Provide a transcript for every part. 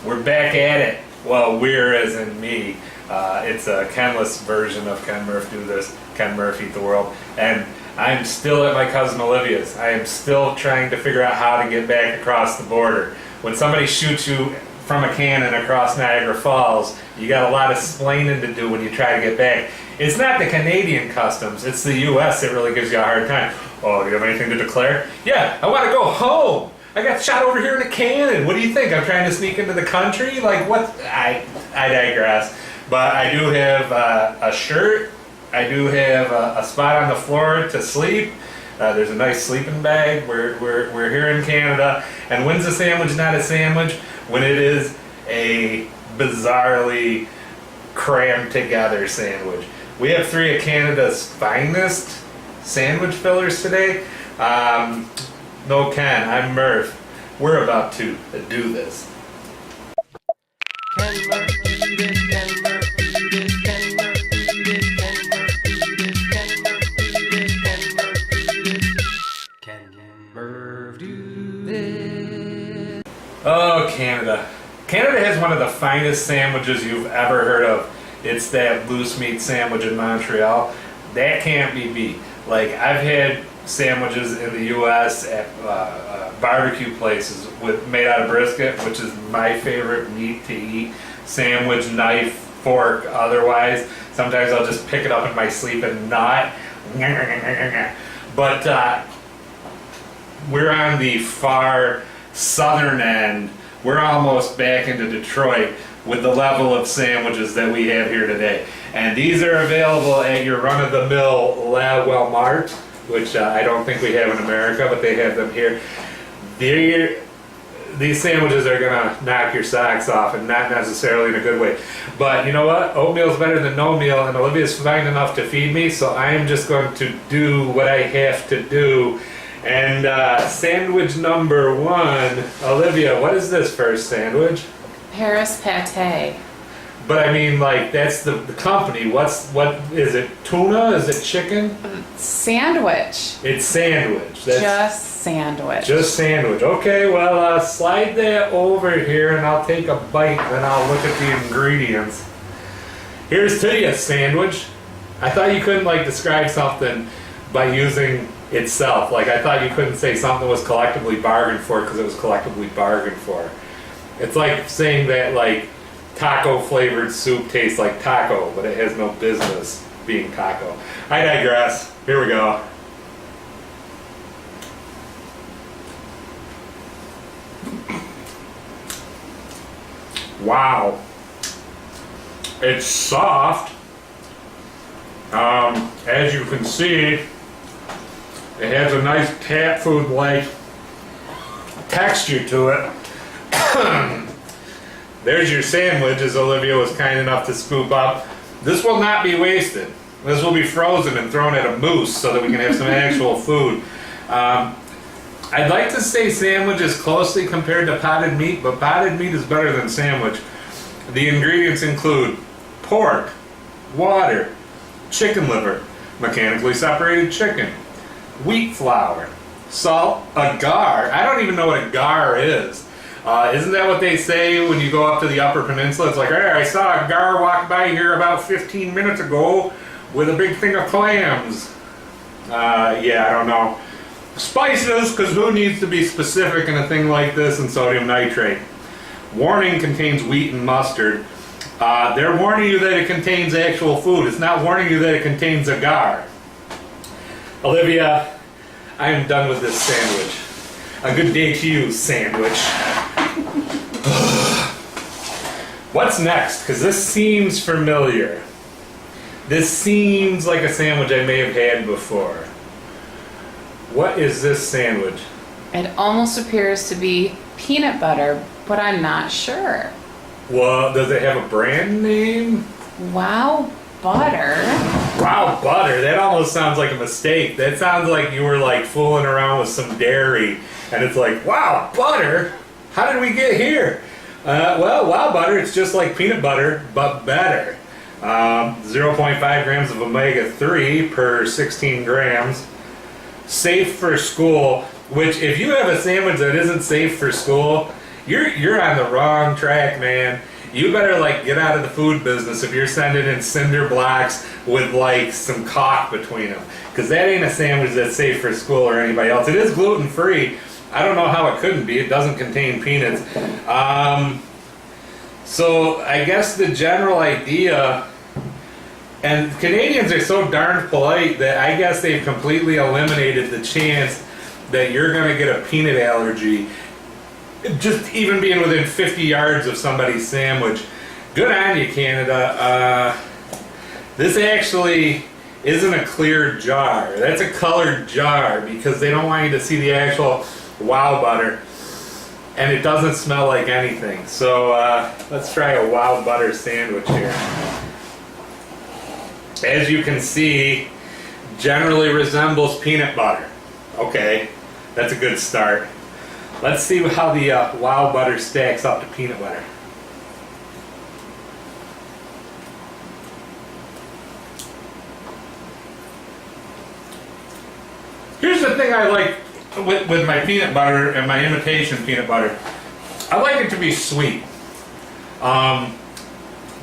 We're back at it. Well, we're as in me. It's a Kenless version of Ken Murph Do This, Ken Murph Eat the World. And I'm still at my cousin Olivia's. I am still trying to figure out how to get back across the border. When somebody shoots you from a cannon across Niagara Falls, you got a lot of splaining to do when you try to get back. It's not the Canadian customs, it's the US that really gives you a hard time. Oh, do you have anything to declare? Yeah, I want to go home. I got shot over here in a cannon. What do you think? I'm trying to sneak into the country? Like what? I digress. But I do have a shirt. I do have a spot on the floor to sleep. There's a nice sleeping bag. We're here in Canada. And when's a sandwich not a sandwich? When it is a bizarrely crammed together sandwich. We have 3 of Canada's finest sandwich fillers today. No Ken, I'm Murph. We're about to do this. Ken Murph do this, Ken Murph do this, Ken Murph do this, Ken Murph do this, Ken Murph do this, Ken Murph do this, Ken Murph do this. Oh, Canada. Canada has one of the finest sandwiches you've ever heard of. It's that loose meat sandwich in Montreal. That can't be beat. Like, I've had sandwiches in the U.S. at barbecue places made out of brisket, which is my favorite meat to eat. Sandwich, knife, fork, otherwise. Sometimes I'll just pick it up in my sleep and not. But we're on the far southern end. We're almost back into Detroit with the level of sandwiches that we have here today. And these are available at your run-of-the-mill La Walmart, which I don't think we have in America, but they have them here. These sandwiches are gonna knock your socks off, and not necessarily in a good way. But you know what? Oatmeal's better than no meal, and Olivia's fine enough to feed me, so I am just going to do what I have to do. And sandwich number 1, Olivia, what is this first sandwich? Paris pate. But I mean, like, that's the company. What is it? Tuna? Is it chicken? Sandwich. It's sandwich. Just sandwich. Just sandwich. Okay, well, slide that over here and I'll take a bite, then I'll look at the ingredients. Here's to you, sandwich. I thought you couldn't, like, describe something by using itself. Like, I thought you couldn't say something was collectively bargained for because it was collectively bargained for. It's like saying that, like, taco flavored soup tastes like taco, but it has no business being taco. I digress. Here we go. Wow. It's soft. As you can see, it has a nice cat food-like texture to it. There's your sandwich, as Olivia was kind enough to scoop up. This will not be wasted. This will be frozen and thrown at a moose so that we can have some actual food. I'd like to say sandwich is closely compared to potted meat, but potted meat is better than sandwich. The ingredients include pork, water, chicken liver, mechanically separated chicken, wheat flour, salt, agar. I don't even know what agar is. Isn't that what they say when you go up to the Upper Peninsula? It's like, hey, I saw a gar walk by here about 15 minutes ago with a big thing of clams. Yeah, I don't know. Spices, because who needs to be specific in a thing like this, and sodium nitrate. Warning contains wheat and mustard. They're warning you that it contains actual food. It's not warning you that it contains agar. Olivia, I am done with this sandwich. A good day to you, sandwich. What's next? Because this seems familiar. This seems like a sandwich I may have had before. What is this sandwich? It almost appears to be peanut butter, but I'm not sure. Well, does it have a brand name? Wow, butter. Wow, butter. That almost sounds like a mistake. That sounds like you were like fooling around with some dairy. And it's like, wow, butter? How did we get here? Well, wow butter, it's just like peanut butter, but better. 0.5 grams of omega-3 per 16 grams. Safe for school, which if you have a sandwich that isn't safe for school, You're on the wrong track, man. You better like get out of the food business if you're sending in cinder blocks with like some caulk between them, because that ain't a sandwich that's safe for school or anybody else. It is gluten free. I don't know how it couldn't be. It doesn't contain peanuts. So I guess the general idea, and Canadians are so darn polite that I guess they've completely eliminated the chance that you're going to get a peanut allergy just even being within 50 yards of somebody's sandwich. Good on you, Canada. This actually isn't a clear jar. That's a colored jar because they don't want you to see the actual wow butter. And it doesn't smell like anything. So let's try a wow butter sandwich here. As you can see, generally resembles peanut butter. Okay, that's a good start. Let's see how the wow butter stacks up to peanut butter. Here's the thing I like with my peanut butter and my imitation peanut butter. I like it to be sweet.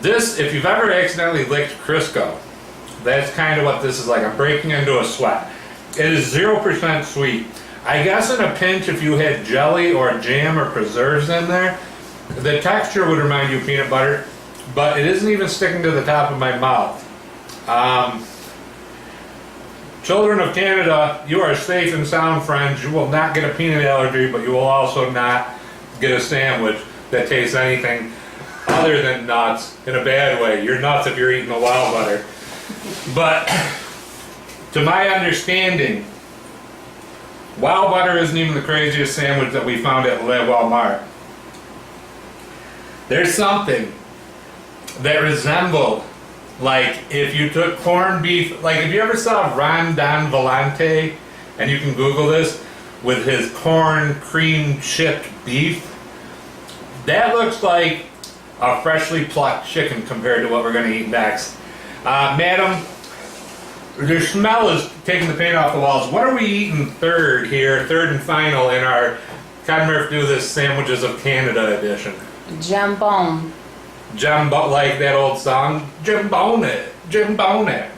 This, if you've ever accidentally licked Crisco, that's kind of what this is like. I'm breaking into a sweat. It is 0% sweet. I guess in a pinch, if you had jelly or jam or preserves in there, the texture would remind you of peanut butter, but it isn't even sticking to the top of my mouth. Children of Canada, you are safe and sound, friends. You will not get a peanut allergy, but you will also not get a sandwich that tastes anything other than nuts in a bad way. You're nuts if you're eating a wow butter. But to my understanding, wow butter isn't even the craziest sandwich that we found at Le Walmart. There's something that resembled, like if you took corned beef, like if you ever saw Ron Don Volante, and you can Google this, with his corn cream chipped beef, that looks like a freshly plucked chicken compared to what we're going to eat next. Madam, the smell is taking the paint off the walls. What are we eating third and final in our Can Murph Do This Sandwiches of Canada edition? Jambon. Jimbo, like that old song, Jimbone it, Jimbone it.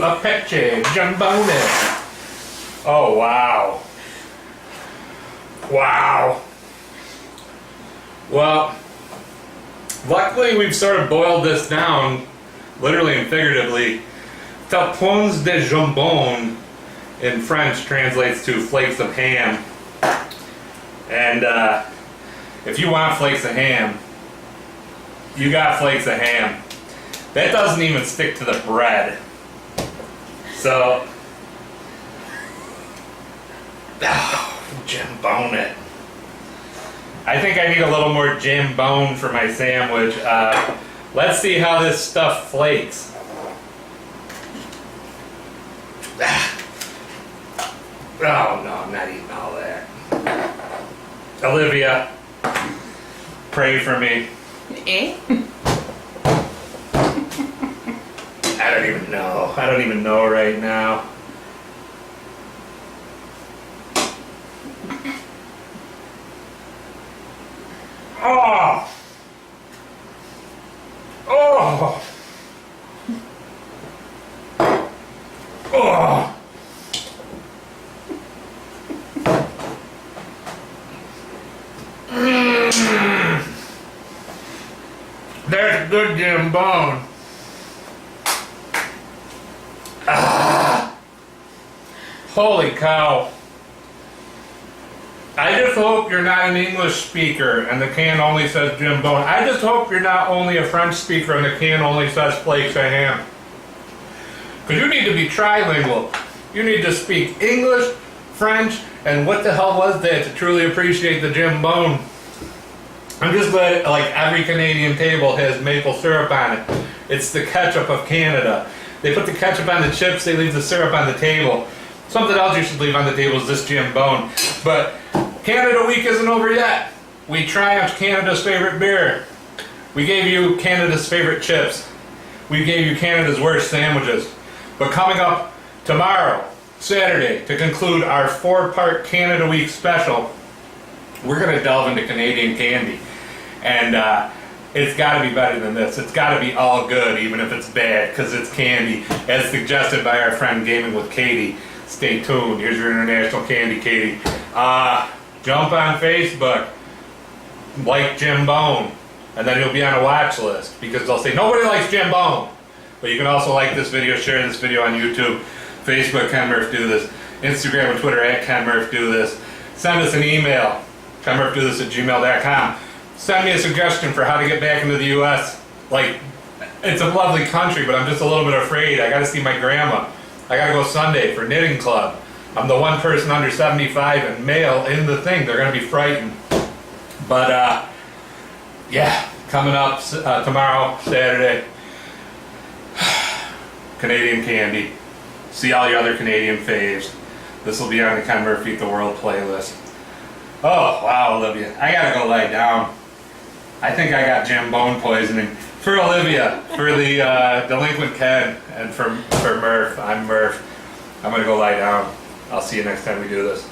Apache, Jimbone it. Oh, wow. Wow. Well, luckily we've sort of boiled this down, literally and figuratively. Tapons de jambon in French translates to flakes of ham. And if you want flakes of ham, you got flakes of ham. That doesn't even stick to the bread. So, jambone it. I think I need a little more jambone for my sandwich. Let's see how this stuff flakes. Oh no, I'm not eating all that. Olivia, pray for me. Eh? I don't even know. I don't even know right now. Oh! Oh! Oh! That's good jambone. Holy cow. I just hope you're not an English speaker and the can only says jambone. I just hope you're not only a French speaker and the can only says flakes of ham. Because you need to be trilingual. You need to speak English, French, and what the hell was that to truly appreciate the jambone. I'm just glad like every Canadian table has maple syrup on it. It's the ketchup of Canada. They put the ketchup on the chips, they leave the syrup on the table. Something else you should leave on the table is this jambone. But Canada Week isn't over yet. We triumphed Canada's favorite beer. We gave you Canada's favorite chips. We gave you Canada's worst sandwiches. But coming up tomorrow, Saturday, to conclude our 4-part Canada Week special, we're going to delve into Canadian candy. And it's got to be better than this. It's got to be all good, even if it's bad, because it's candy, as suggested by our friend Gaming with Katie. Stay tuned. Here's your international candy, Katie. Jump on Facebook, like Jimbo, and then you'll be on a watch list, because they'll say nobody likes Jimbo. But you can also like this video, share this video on YouTube, Facebook, Ken Murph Do This, Instagram and Twitter at Ken Murph Do This. Send us an email, kenmurphdothis@gmail.com. Send me a suggestion for how to get back into the U.S. Like, it's a lovely country, but I'm just a little bit afraid. I got to see my grandma. I got to go Sunday for knitting club. I'm the one person under 75 and male in the thing. They're going to be frightened. But, yeah, coming up tomorrow, Saturday, Canadian candy. See all your other Canadian faves. This will be on the Ken Murph Eat the World playlist. Oh, wow, Olivia. I gotta go lie down. I think I got Jambone poisoning. For Olivia, for the delinquent Ken, and for Murph, I'm Murph. I'm gonna go lie down. I'll see you next time we do this.